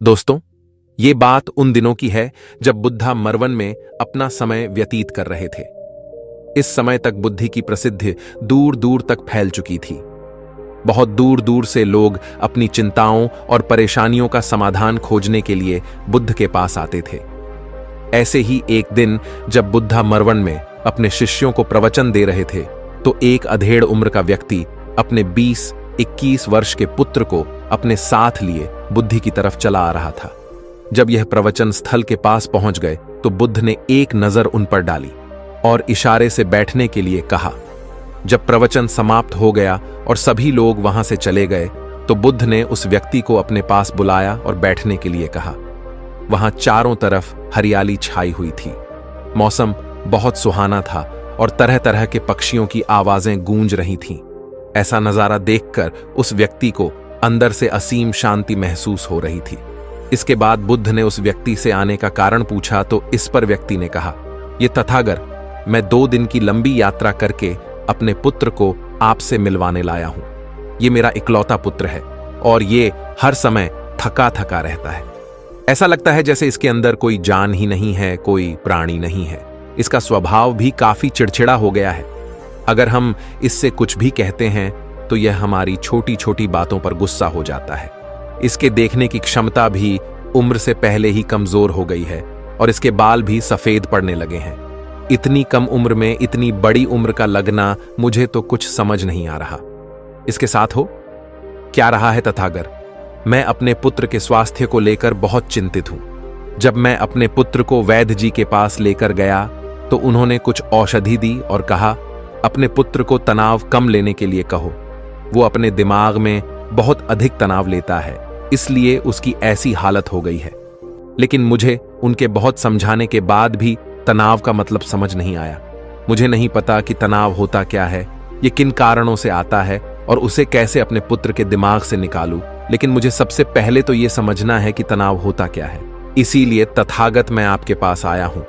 दोस्तों, ये बात उन दिनों की है जब बुद्धा मरवन में अपना समय व्यतीत कर रहे थे। इस समय तक बुद्धि की प्रसिद्धि दूर दूर तक फैल चुकी थी। बहुत दूर दूर से लोग अपनी चिंताओं और परेशानियों का समाधान खोजने के लिए बुद्ध के पास आते थे। ऐसे ही एक दिन जब बुद्धा मरवन में अपने शिष्यों को प्रवचन दे रहे थे, तो एक अधेड़ उम्र का व्यक्ति अपने 20-21 वर्ष के पुत्र को अपने साथ लिए बुद्धि की तरफ चला आ रहा था। जब यह प्रवचन स्थल के पास पहुंच गए तो बुद्ध ने एक नजर उन पर डाली और इशारे से बैठने के लिए कहा। जब प्रवचन समाप्त हो गया और सभी लोग वहां से चले गए तो बुद्ध ने उस व्यक्ति को अपने पास बुलाया और बैठने के लिए कहा। वहां चारों तरफ हरियाली छाई हुई थी। मौसम बहुत सुहाना था और तरह तरह के पक्षियों की आवाजें गूंज रही थीं। ऐसा नजारा देखकर उस व्यक्ति को अंदर से असीम शांति महसूस हो रही थी। इसके बाद बुद्ध ने उस व्यक्ति से आने का कारण पूछा तो इस पर व्यक्ति ने कहा, ये तथागर, मैं 2 दिन की लंबी यात्रा करके अपने पुत्र को आपसे मिलवाने लाया हूं। ये मेरा इकलौता पुत्र है और ये हर समय थका थका रहता है। ऐसा लगता है जैसे इसके अंदर कोई जान ही नहीं है, कोई प्राणी नहीं है। इसका स्वभाव भी काफी चिड़चिड़ा हो गया है। अगर हम इससे कुछ भी कहते हैं तो यह हमारी छोटी छोटी बातों पर गुस्सा हो जाता है। इसके देखने की क्षमता भी उम्र से पहले ही कमजोर हो गई है और इसके बाल भी सफेद पड़ने लगे हैं। इतनी कम उम्र में इतनी बड़ी उम्र का लगना मुझे तो कुछ समझ नहीं आ रहा। इसके साथ हो क्या रहा है तथागर? मैं अपने पुत्र के स्वास्थ्य को लेकर बहुत चिंतित हूं। जब मैं अपने पुत्र को वैद्य जी के पास लेकर गया तो उन्होंने कुछ औषधि दी और कहा, अपने पुत्र को तनाव कम लेने के लिए कहो। वो अपने दिमाग में बहुत अधिक तनाव लेता है, इसलिए उसकी ऐसी हालत हो गई है। लेकिन मुझे उनके बहुत समझाने के बाद भी तनाव का मतलब समझ नहीं आया। मुझे नहीं पता कि तनाव होता क्या है, ये किन कारणों से आता है और उसे कैसे अपने पुत्र के दिमाग से निकालूं। लेकिन मुझे सबसे पहले तो ये समझना है कि तनाव होता क्या है। इसीलिए तथागत मैं आपके पास आया हूं।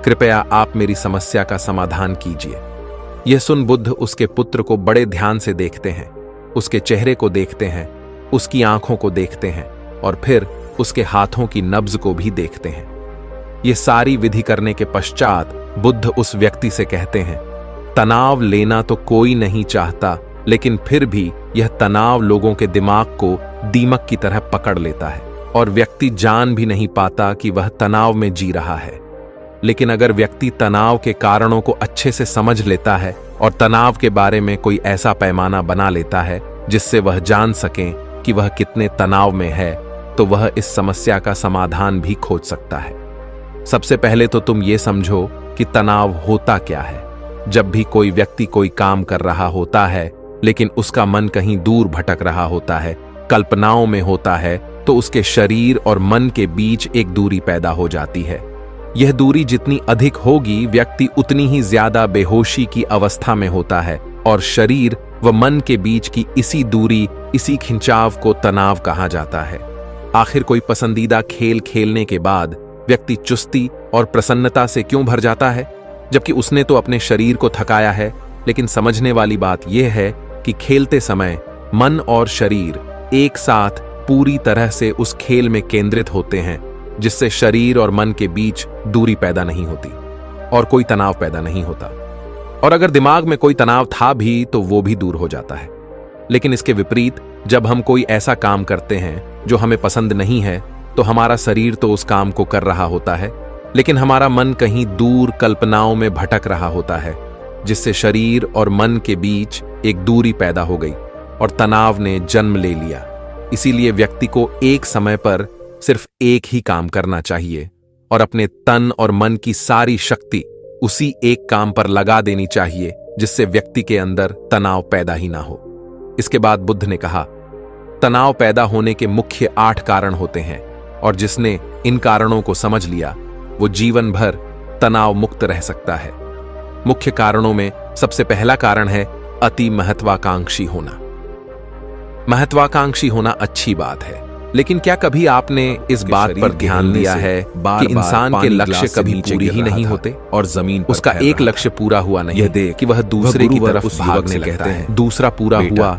कृपया आप मेरी समस्या का समाधान कीजिए। यह सुन बुद्ध उसके पुत्र को बड़े ध्यान से देखते हैं, उसके चेहरे को देखते हैं, उसकी आंखों को देखते हैं और फिर उसके हाथों की नब्ज को भी देखते हैं। ये सारी विधि करने के पश्चात बुद्ध उस व्यक्ति से कहते हैं, तनाव लेना तो कोई नहीं चाहता, लेकिन फिर भी यह तनाव लोगों के दिमाग को दीमक की तरह पकड़ लेता है और व्यक्ति जान भी नहीं पाता कि वह तनाव में जी रहा है। लेकिन अगर व्यक्ति तनाव के कारणों को अच्छे से समझ लेता है और तनाव के बारे में कोई ऐसा पैमाना बना लेता है जिससे वह जान सके कि वह कितने तनाव में है, तो वह इस समस्या का समाधान भी खोज सकता है। सबसे पहले तो तुम ये समझो कि तनाव होता क्या है। जब भी कोई व्यक्ति कोई काम कर रहा होता है लेकिन उसका मन कहीं दूर भटक रहा होता है, कल्पनाओं में होता है, तो उसके शरीर और मन के बीच एक दूरी पैदा हो जाती है। यह दूरी जितनी अधिक होगी, व्यक्ति उतनी ही ज्यादा बेहोशी की अवस्था में होता है और शरीर व मन के बीच की इसी दूरी, इसी खिंचाव को तनाव कहा जाता है। आखिर कोई पसंदीदा खेल खेलने के बाद व्यक्ति चुस्ती और प्रसन्नता से क्यों भर जाता है, जबकि उसने तो अपने शरीर को थकाया है। लेकिन समझने वाली बात यह है कि खेलते समय मन और शरीर एक साथ पूरी तरह से उस खेल में केंद्रित होते हैं, जिससे शरीर और मन के बीच दूरी पैदा नहीं होती और कोई तनाव पैदा नहीं होता। और अगर दिमाग में कोई तनाव था भी तो वो भी दूर हो जाता है। लेकिन इसके विपरीत जब हम कोई ऐसा काम करते हैं जो हमें पसंद नहीं है, तो हमारा शरीर तो उस काम को कर रहा होता है, लेकिन हमारा मन कहीं दूर कल्पनाओं में भटक रहा होता है, जिससे शरीर और मन के बीच एक दूरी पैदा हो गई और तनाव ने जन्म ले लिया। इसीलिए व्यक्ति को एक समय पर सिर्फ एक ही काम करना चाहिए और अपने तन और मन की सारी शक्ति उसी एक काम पर लगा देनी चाहिए, जिससे व्यक्ति के अंदर तनाव पैदा ही ना हो। इसके बाद बुद्ध ने कहा, तनाव पैदा होने के मुख्य 8 कारण होते हैं और जिसने इन कारणों को समझ लिया वो जीवन भर तनाव मुक्त रह सकता है। मुख्य कारणों में सबसे पहला कारण है अति महत्वाकांक्षी होना। महत्वाकांक्षी होना अच्छी बात है, लेकिन क्या कभी आपने इस बात पर ध्यान दिया है कि इंसान के लक्ष्य कभी पूरे ही नहीं होते और जमीन उसका एक लक्ष्य पूरा हुआ नहीं कि वह दूसरे की तरफ भागने लगता है। दूसरा पूरा हुआ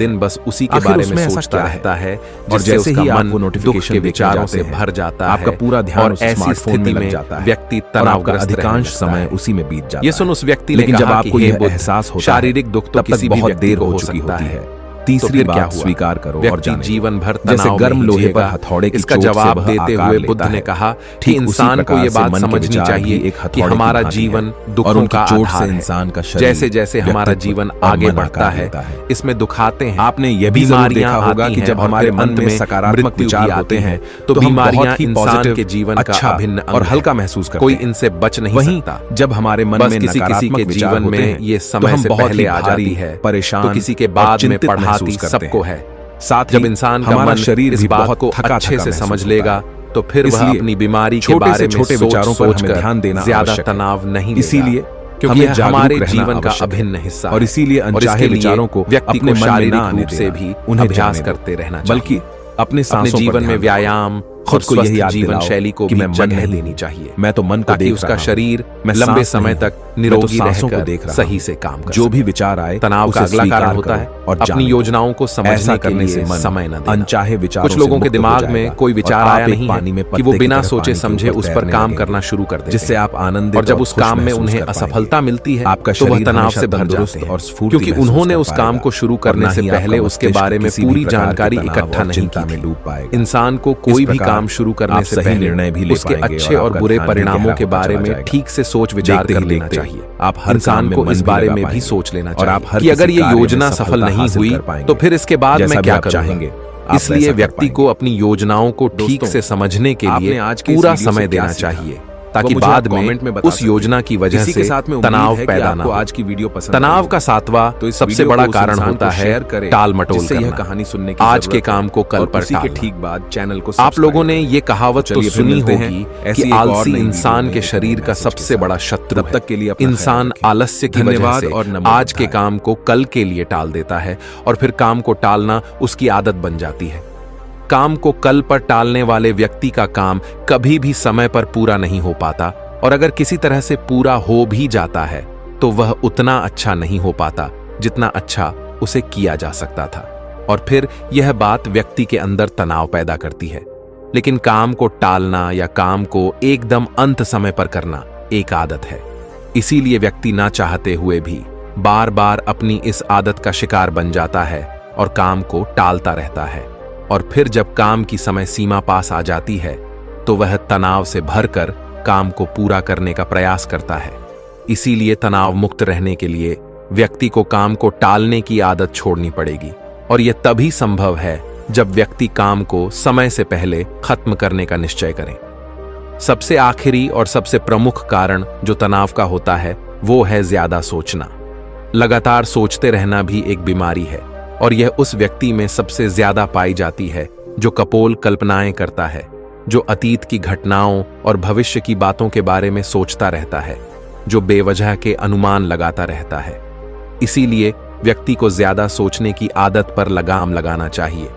दिन बस उसी के आखिर बारे में उसमें ऐसा सोचता क्या है? रहता है, और जिससे जैसे ही उसका आप मन वो दुख नोटिफिकेशन के देखने विचारों जाते से हैं, भर जाता है, आपका पूरा ध्यान और उस ऐसी स्मार्टफोन में स्थिति लग में जाता है व्यक्ति और आपका तनावग्रस्त रहने अधिकांश लगता समय है। उसी में बीत जाता ये है। सुन उस व्यक्ति ने लेकिन जब कहा आपको कि हे यह बुद्ध, एहसास होता शारीरिक दुख तो तब तक किसी भी बहुत व्यक्ति देर को हो हो चुकी सकता होती है। है। तीसरी फिर क्या बात हुआ? स्वीकार करो और व्यक्ति जाने जीवन भर दो। जैसे तनाव गर्म में लोहे पर झेलेगा। हथौड़े की इसका चोट से जवाब वह देते आकार हुए लेता बुद्ध ने है, कहा कि ठीक उसी इंसान को प्रकार ये से बात मन के समझनी विचार चाहिए भी एक कि हथौड़े की हमारा भांति जीवन है, और दुखों उनकी का चोट से आधार है। इंसान का शरीर, जैसे जैसे हमारा व्यक्तित्व जीवन और आगे मन बढ़ता आकार है, लेता है। इसमें दुखाते हैं, आपने यह भी जरूर देखा होगा कि जब हमारे मन में सकारात्मक विचार होते हैं तो हम बीमारियां बहुत ही इंसान पॉजिटिव, के जीवन का अच्छा अभिन्न अंग और है। हल्का महसूस करते कोई हैं। इनसे बच नहीं वहीं सकता। जब हमारे मन बस में किसी नकारात्मक के विचार जीवन होते में हैं ये तो समय हम से बहुत पहले ही आ भारी, जाती है, परेशान तो किसी के और बाद में चिंतित पढ़ाती महसूस करते सबको हैं। है। साथ जब ही इंसान का हमारा मन शरीर इस भी बात बहुत को थका अच्छे से महसूस समझ होता लेगा है। तो फिर वह इसलिए अपनी बीमारी के छोटे बारे से में छोटे सोच विचारों पर सोच हमें कर ध्यान देना ज्यादा आवश्यक है। तनाव नहीं लेगा, इसीलिए क्योंकि हमें यह जागरूक हमारे रहना जीवन का आवश्यक है। अभिन्न हिस्सा है। और इसीलिए और अनचाहे इसके लिए विचारों को व्यक्ति अपने को मन में शारीरिक ना आने रूप से देना, भी उन्हें अभ्यास जाने दो। करते रहना बल्कि चाहिए। अपने अपने सांसों पर जीवन में ध्यान दो। व्यायाम खुद और को यही स्वस्थ याद जीवन दिलाओ शैली को कि भी मैं मन जगह नहीं देनी हूं, चाहिए, मैं तो मन को ताकि देख उसका रहा हूं। शरीर मैं लंबे सांस समय नहीं हूं, तक निरोगी सांसों को रहकर देख रहा सही हूं। से काम कर जो सकें। भी विचार आए तनाव का उसे अगला कारण स्वीकार होता है करो और अपनी जाने दो। योजनाओं को समझने ऐसा के करने से लिए मन समय न देना। अनचाहे विचारों कुछ से लोगों के मुक्त हो दिमाग में जाएगा कोई और विचार आप आया एक नहीं पानी में है कि वो पत्ते की बिना तरह सोचे पानी के समझे ऊपर उस पर तैरने काम लगेंगे, करना शुरू कर देते जिससे हैं। आप आनंदित और जब और उस खुश काम में महसूस उन्हें कर पाएंगे। असफलता मिलती है आपका तो वह शरीर तनाव हमेशा से भर तंदुरुस्त जाते हैं, और स्फूर्ति क्योंकि महसूस उन्होंने कर उस पाएगा। काम को शुरू और करने ना से ही आपका पहले उसके मस्तिष्क बारे में किसी भी पूरी प्रकार के जानकारी तनाव इकट्ठा और नहीं चिंता की में थी। डूब पाएगा। इंसान को इस कोई भी प्रकार काम शुरू करने आप से सही पहले निर्णय भी ले उसके पाएंगे अच्छे और आपका बुरे ध्यान भी परिणामों गहरा के होता बारे चला में जाएगा। ठीक से सोच विचार देखते कर ही लेना देखते चाहिए। आप हर इंसान काम में को मन इस भी बारे लगा में भी पाएंगे सोच लेना और आप चाहिए हर कि अगर किसी ये कार्य में योजना सफल सफलता नहीं हासिल हुई कर पाएंगे। तो फिर इसके बाद जैसा मैं भी क्या आप करूंगा। चाहेंगे, आप इसलिए वैसा कर व्यक्ति को पाएंगे। अपनी योजनाओं को ठीक दोस्तों, से समझने के आपने लिए आज के इस पूरा वीडियो से समय क्या देना सीखा? चाहिए वो ताकि मुझे बाद आप कमेंट में में बता उस सकते योजना की वजह इसी के से साथ में उम्मीद तनाव है कि पैदा ना आपको हो। आज की वीडियो पसंद आई तनाव होगी। का सातवां तो इस सबसे वीडियो बड़ा को उस कारण इंसान होता को है शेयर करें टाल मटोल जिससे यह करना। कहानी सुनने की आज जरूरत के है काम को कल और पर उसी के टालना। ठीक बाद चैनल को आप लोगों ने सब्सक्राइब ये कहावत करें। तो चलिए फिर सुनी मिलते होगी हैं कि ऐसी एक और आलसी नई वीडियो इंसान में के एक शरीर नए का मैसेज के सबसे साथ। बड़ा शत्रु तब तक के लिए अपना है। ख्याल इंसान रखें। आलस्य की वजह धन्यवाद से और नमो आज के बुद्धाय। काम को कल के लिए टाल देता है और फिर काम को टालना उसकी आदत बन जाती है। काम को कल पर टालने वाले व्यक्ति का काम कभी भी समय पर पूरा नहीं हो पाता और अगर किसी तरह से पूरा हो भी जाता है तो वह उतना अच्छा नहीं हो पाता जितना अच्छा उसे किया जा सकता था और फिर यह बात व्यक्ति के अंदर तनाव पैदा करती है। लेकिन काम को टालना या काम को एकदम अंत समय पर करना एक आदत है। इसीलिए व्यक्ति ना चाहते हुए भी बार बार अपनी इस आदत का शिकार बन जाता है और काम को टालता रहता है और फिर जब काम की समय सीमा पास आ जाती है तो वह तनाव से भरकर काम को पूरा करने का प्रयास करता है। इसीलिए तनाव मुक्त रहने के लिए व्यक्ति को काम को टालने की आदत छोड़नी पड़ेगी और यह तभी संभव है जब व्यक्ति काम को समय से पहले खत्म करने का निश्चय करे। सबसे आखिरी और सबसे प्रमुख कारण जो तनाव का होता है वो है ज्यादा सोचना। लगातार सोचते रहना भी एक बीमारी है और यह उस व्यक्ति में सबसे ज्यादा पाई जाती है जो कपोल कल्पनाएं करता है, जो अतीत की घटनाओं और भविष्य की बातों के बारे में सोचता रहता है, जो बेवजह के अनुमान लगाता रहता है। इसीलिए व्यक्ति को ज्यादा सोचने की आदत पर लगाम लगाना चाहिए।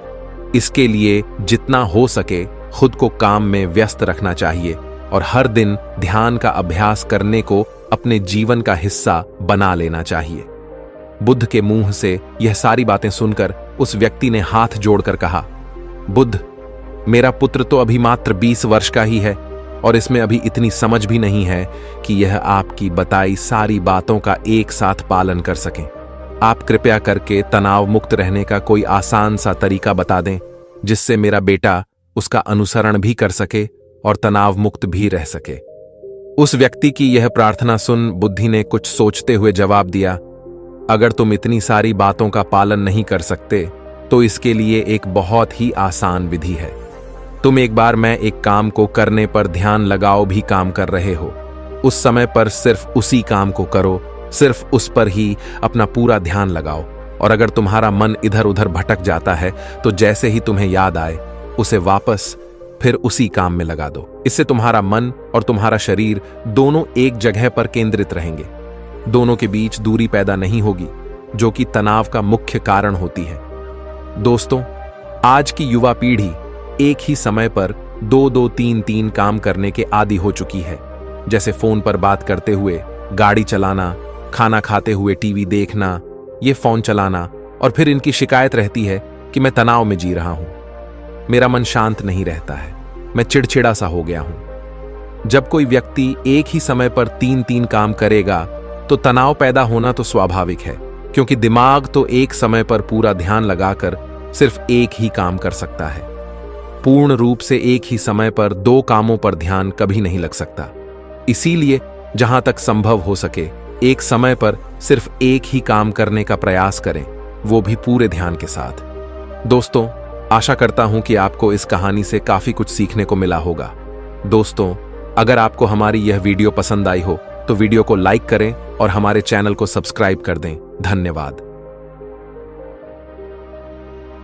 इसके लिए जितना हो सके खुद को काम में व्यस्त रखना चाहिए और हर दिन ध्यान का अभ्यास करने को अपने जीवन का हिस्सा बना लेना चाहिए। बुद्ध के मुंह से यह सारी बातें सुनकर उस व्यक्ति ने हाथ जोड़कर कहा, बुद्ध, मेरा पुत्र तो अभी मात्र 20 वर्ष का ही है और इसमें अभी इतनी समझ भी नहीं है कि यह आपकी बताई सारी बातों का एक साथ पालन कर सकें। आप कृपया करके तनाव मुक्त रहने का कोई आसान सा तरीका बता दें जिससे मेरा बेटा उसका अनुसरण भी कर सके और तनाव मुक्त भी रह सके। उस व्यक्ति की यह प्रार्थना सुन बुद्धि ने कुछ सोचते हुए जवाब दिया, अगर तुम इतनी सारी बातों का पालन नहीं कर सकते तो इसके लिए एक बहुत ही आसान विधि है। तुम एक बार मैं एक काम को करने पर ध्यान लगाओ भी काम कर रहे हो, उस समय पर सिर्फ उसी काम को करो, सिर्फ उस पर ही अपना पूरा ध्यान लगाओ और अगर तुम्हारा मन इधर उधर भटक जाता है तो जैसे ही तुम्हें याद आए उसे वापस फिर उसी काम में लगा दो। इससे तुम्हारा मन और तुम्हारा शरीर दोनों एक जगह पर केंद्रित रहेंगे। दोनों के बीच दूरी पैदा नहीं होगी जो कि तनाव का मुख्य कारण होती है। दोस्तों, आज की युवा पीढ़ी एक ही समय पर 2-2, 3-3 काम करने के आदी हो चुकी है, जैसे फोन पर बात करते हुए गाड़ी चलाना, खाना खाते हुए टीवी देखना, ये फोन चलाना और फिर इनकी शिकायत रहती है कि मैं तनाव में जी रहा हूं, मेरा मन शांत नहीं रहता है, मैं चिड़चिड़ा सा हो गया हूं। जब कोई व्यक्ति एक ही समय पर 3-3 काम करेगा तो तनाव पैदा होना तो स्वाभाविक है, क्योंकि दिमाग तो एक समय पर पूरा ध्यान लगाकर सिर्फ एक ही काम कर सकता है। पूर्ण रूप से एक ही समय पर 2 कामों पर ध्यान कभी नहीं लग सकता। इसीलिए जहां तक संभव हो सके एक समय पर सिर्फ एक ही काम करने का प्रयास करें, वो भी पूरे ध्यान के साथ। दोस्तों, आशा करता हूं कि आपको इस कहानी से काफी कुछ सीखने को मिला होगा। दोस्तों, अगर आपको हमारी यह वीडियो पसंद आई हो तो वीडियो को लाइक करें और हमारे चैनल को सब्सक्राइब कर दें। धन्यवाद।